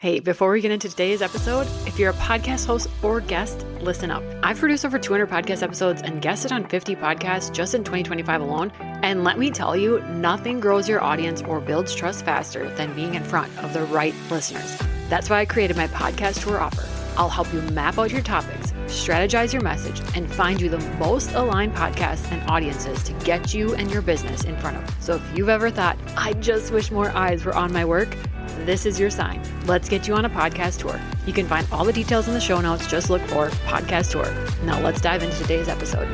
Hey, before we get into today's episode, if you're a podcast host or guest, listen up. I've produced over 200 podcast episodes and guested on 50 podcasts just in 2025 alone. And let me tell you, nothing grows your audience or builds trust faster than being in front of the right listeners. That's why I created my podcast tour offer. I'll help you map out your topics, strategize your message, and find you the most aligned podcasts and audiences to get you and your business in front of. So if you've ever thought, I just wish more eyes were on my work, this is your sign. Let's get you on a podcast tour. You can find all the details in the show notes. Just look for podcast tour. Now let's dive into today's episode.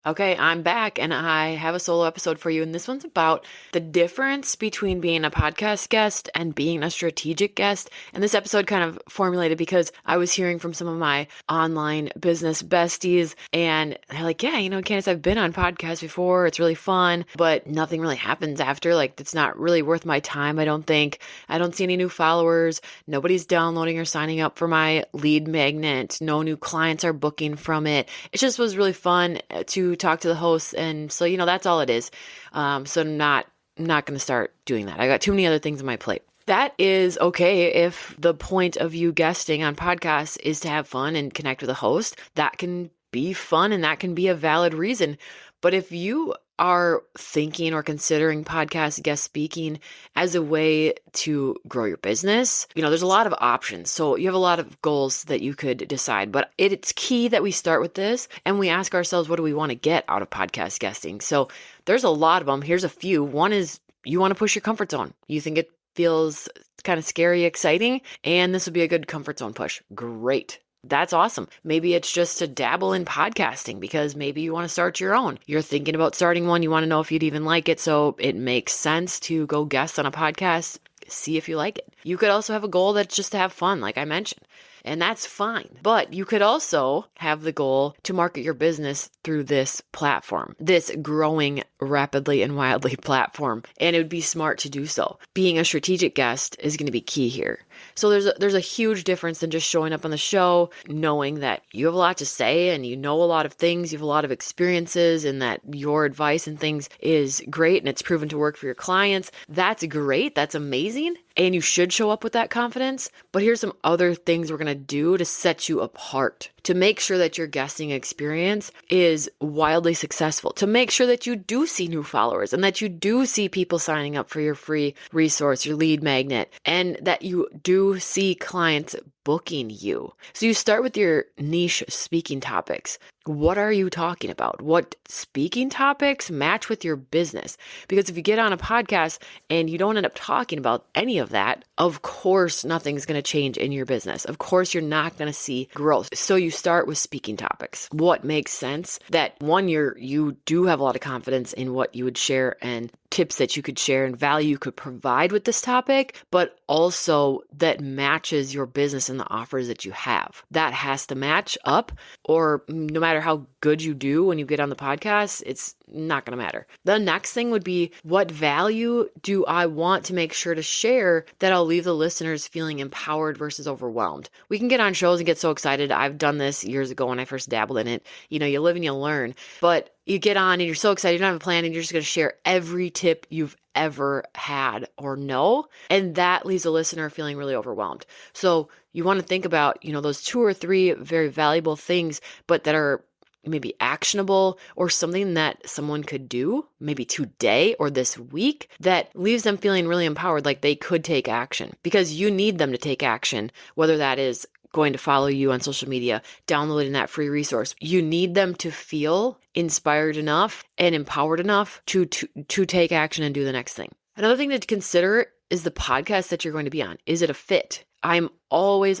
Okay, I'm back and I have a solo episode for you. And this one's about the difference between being a podcast guest and being a strategic guest. And this episode kind of formulated because I was hearing from some of my online business besties and they're like, yeah, Candace, I've been on podcasts before. It's really fun, but nothing really happens after. Like, it's not really worth my time, I don't think. I don't see any new followers. Nobody's downloading or signing up for my lead magnet. No new clients are booking from it. It just was really fun to talk to the hosts. And so, that's all it is. So I'm not going to start doing that. I got too many other things on my plate. That is okay if the point of you guesting on podcasts is to have fun and connect with a host. That can be fun and that can be a valid reason. But if you are thinking or considering podcast guest speaking as a way to grow your business, there's a lot of options. So you have a lot of goals that you could decide, but it's key that we start with this and we ask ourselves, what do we want to get out of podcast guesting? So there's a lot of them. Here's a few. One is you want to push your comfort zone. You think it feels kind of scary, exciting, and this would be a good comfort zone push. Great. That's awesome. Maybe it's just to dabble in podcasting because maybe you want to start your own. You're thinking about starting one. You want to know if you'd even like it. So it makes sense to go guest on a podcast, see if you like it. You could also have a goal that's just to have fun, like I mentioned. And that's fine. But you could also have the goal to market your business through this platform, this growing rapidly and wildly platform. And it would be smart to do so. Being a strategic guest is going to be key here. So there's a huge difference than just showing up on the show, knowing that you have a lot to say and you know a lot of things, you have a lot of experiences, and that your advice and things is great and it's proven to work for your clients. That's great. That's amazing. And you should show up with that confidence. But here's some other things we're going to do to set you apart, to make sure that your guesting experience is wildly successful, to make sure that you do see new followers and that you do see people signing up for your free resource, your lead magnet, and that you do see clients booking you. So you start with your niche speaking topics. What are you talking about? What speaking topics match with your business? Because if you get on a podcast and you don't end up talking about any of that, of course, nothing's going to change in your business. Of course, you're not going to see growth. So you start with speaking topics. What makes sense? That one, you do have a lot of confidence in what you would share and tips that you could share and value you could provide with this topic, but also that matches your business and the offers that you have. That has to match up, or no matter how good you do when you get on the podcast, it's not going to matter. The next thing would be, what value do I want to make sure to share that I'll leave the listeners feeling empowered versus overwhelmed? We can get on shows and get so excited. I've done this years ago when I first dabbled in it. You live and you learn, but you get on and you're so excited, you don't have a plan, and you're just going to share every tip you've ever had or know. And that leaves a listener feeling really overwhelmed. So you want to think about, those 2 or 3 very valuable things, but that are maybe actionable or something that someone could do maybe today or this week that leaves them feeling really empowered, like they could take action, because you need them to take action, whether that is going to follow you on social media, downloading that free resource. You need them to feel inspired enough and empowered enough to take action and do the next thing. Another thing to consider is the podcast that you're going to be on. Is it a fit? I'm always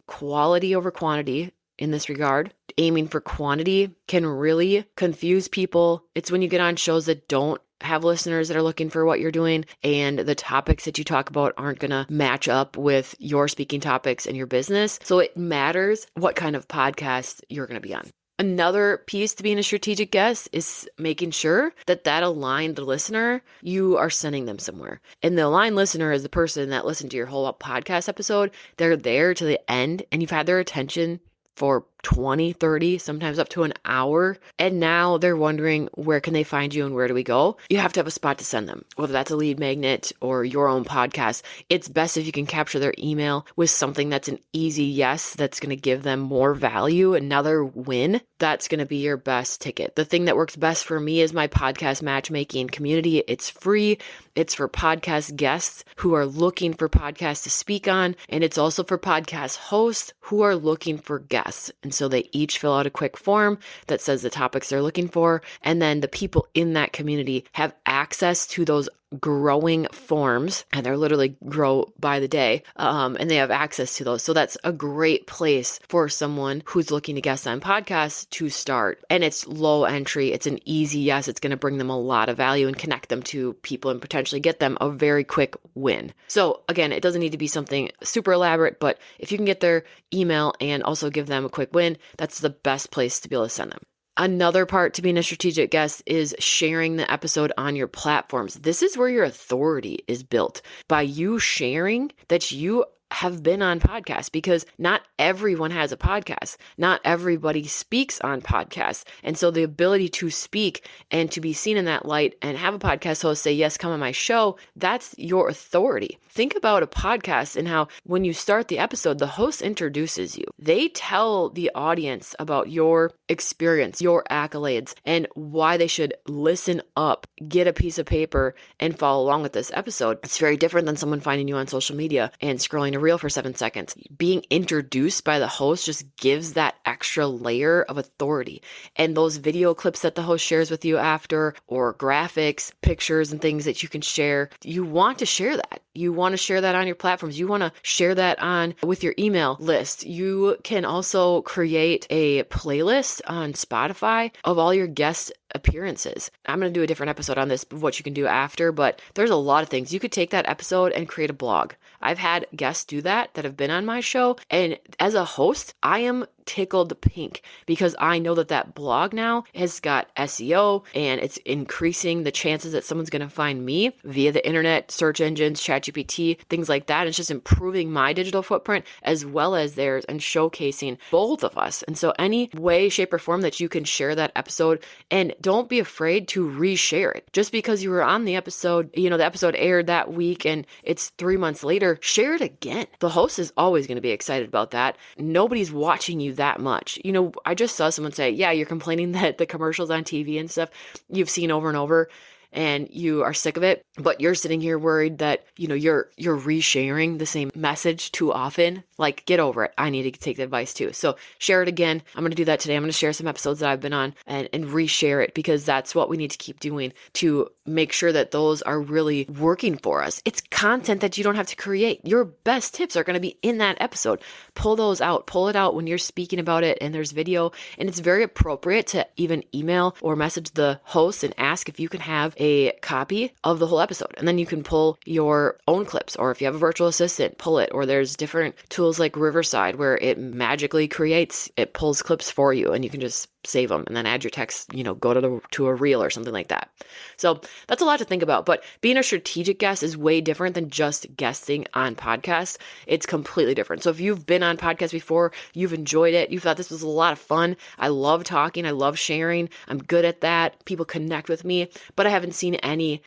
quality over quantity in this regard. Aiming for quantity can really confuse people. It's when you get on shows that don't have listeners that are looking for what you're doing, and the topics that you talk about aren't going to match up with your speaking topics and your business. So it matters what kind of podcast you're going to be on. Another piece to being a strategic guest is making sure that aligned listener, you are sending them somewhere. And the aligned listener is the person that listened to your whole podcast episode. They're there to the end and you've had their attention for 20, 30, sometimes up to an hour. And now they're wondering, where can they find you and where do we go? You have to have a spot to send them, whether that's a lead magnet or your own podcast. It's best if you can capture their email with something that's an easy yes, that's going to give them more value, another win. That's going to be your best ticket. The thing that works best for me is my podcast matchmaking community. It's free. It's for podcast guests who are looking for podcasts to speak on. And it's also for podcast hosts who are looking for guests. And so they each fill out a quick form that says the topics they're looking for. And then the people in that community have access to those growing forms, and they're literally grow by the day, and they have access to those. So that's a great place for someone who's looking to guest on podcasts to start. And it's low entry. It's an easy yes. It's going to bring them a lot of value and connect them to people and potentially get them a very quick win. So again, it doesn't need to be something super elaborate, but if you can get their email and also give them a quick win, that's the best place to be able to send them. Another part to being a strategic guest is sharing the episode on your platforms. This is where your authority is built by you sharing that you have been on podcasts, because not everyone has a podcast. Not everybody speaks on podcasts. And so the ability to speak and to be seen in that light and have a podcast host say, yes, come on my show, that's your authority. Think about a podcast and how when you start the episode, the host introduces you. They tell the audience about your experience, your accolades, and why they should listen up, get a piece of paper, and follow along with this episode. It's very different than someone finding you on social media and scrolling a reel for 7 seconds. Being introduced by the host just gives that extra layer of authority. And those video clips that the host shares with you after, or graphics, pictures, and things that you can share, you want to share that. You want to share that on your platforms. You want to share that on with your email list. You can also create a playlist on Spotify of all your guest appearances. I'm going to do a different episode on this, what you can do after, but there's a lot of things. You could take that episode and create a blog. I've had guests do that have been on my show. And as a host, I am tickled pink because I know that blog now has got SEO and it's increasing the chances that someone's going to find me via the internet, search engines, ChatGPT, things like that. It's just improving my digital footprint as well as theirs and showcasing both of us. And so any way, shape, or form that you can share that episode, and don't be afraid to reshare it. Just because you were on the episode, the episode aired that week and it's 3 months later, share it again. The host is always going to be excited about that. Nobody's watching you that much. I just saw someone say, yeah, you're complaining that the commercials on TV and stuff you've seen over and over and you are sick of it, but you're sitting here worried that, you're resharing the same message too often. Like, get over it. I need to take the advice too. So share it again. I'm going to do that today. I'm going to share some episodes that I've been on and reshare it, because that's what we need to keep doing to make sure that those are really working for us. It's content that you don't have to create. Your best tips are going to be in that episode. Pull those out. Pull it out when you're speaking about it and there's video. And it's very appropriate to even email or message the host and ask if you can have a copy of the whole episode. And then you can pull your own clips, or if you have a virtual assistant, pull it. Or there's different tools like Riverside where it magically pulls clips for you and you can just save them and then add your text, go to a reel or something like that. So that's a lot to think about, but being a strategic guest is way different than just guesting on podcasts. It's completely different. So if you've been on podcasts before, you've enjoyed it, you thought this was a lot of fun. I love talking. I love sharing. I'm good at that. People connect with me, but I haven't seen any,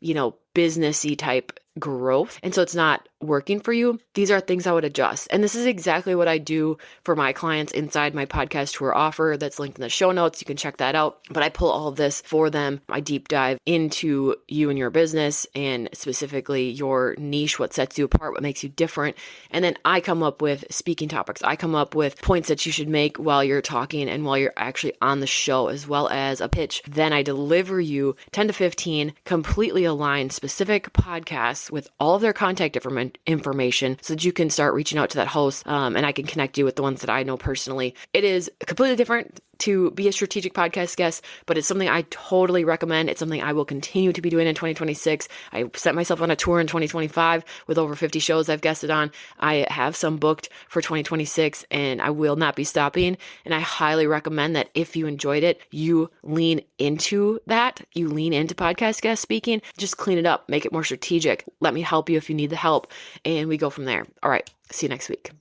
businessy type growth. And so it's not working for you. These are things I would adjust. And this is exactly what I do for my clients inside my podcast tour offer that's linked in the show notes. You can check that out. But I pull all of this for them. I deep dive into you and your business and specifically your niche, what sets you apart, what makes you different. And then I come up with speaking topics. I come up with points that you should make while you're talking and while you're actually on the show, as well as a pitch. Then I deliver you 10 to 15 completely aligned specific podcasts with all of their contact information so that you can start reaching out to that host and I can connect you with the ones that I know personally. It is completely different to be a strategic podcast guest, but it's something I totally recommend. It's something I will continue to be doing in 2026. I set myself on a tour in 2025 with over 50 shows I've guested on. I have some booked for 2026 and I will not be stopping. And I highly recommend that if you enjoyed it, you lean into that. You lean into podcast guest speaking. Just clean it up, make it more strategic. Let me help you if you need the help. And we go from there. All right. See you next week.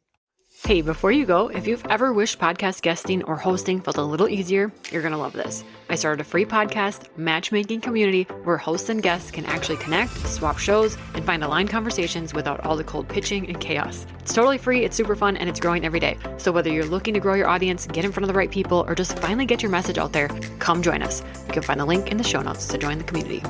Hey, before you go, if you've ever wished podcast guesting or hosting felt a little easier, you're going to love this. I started a free podcast matchmaking community where hosts and guests can actually connect, swap shows, and find aligned conversations without all the cold pitching and chaos. It's totally free, it's super fun, and it's growing every day. So whether you're looking to grow your audience, get in front of the right people, or just finally get your message out there, come join us. You can find the link in the show notes to join the community.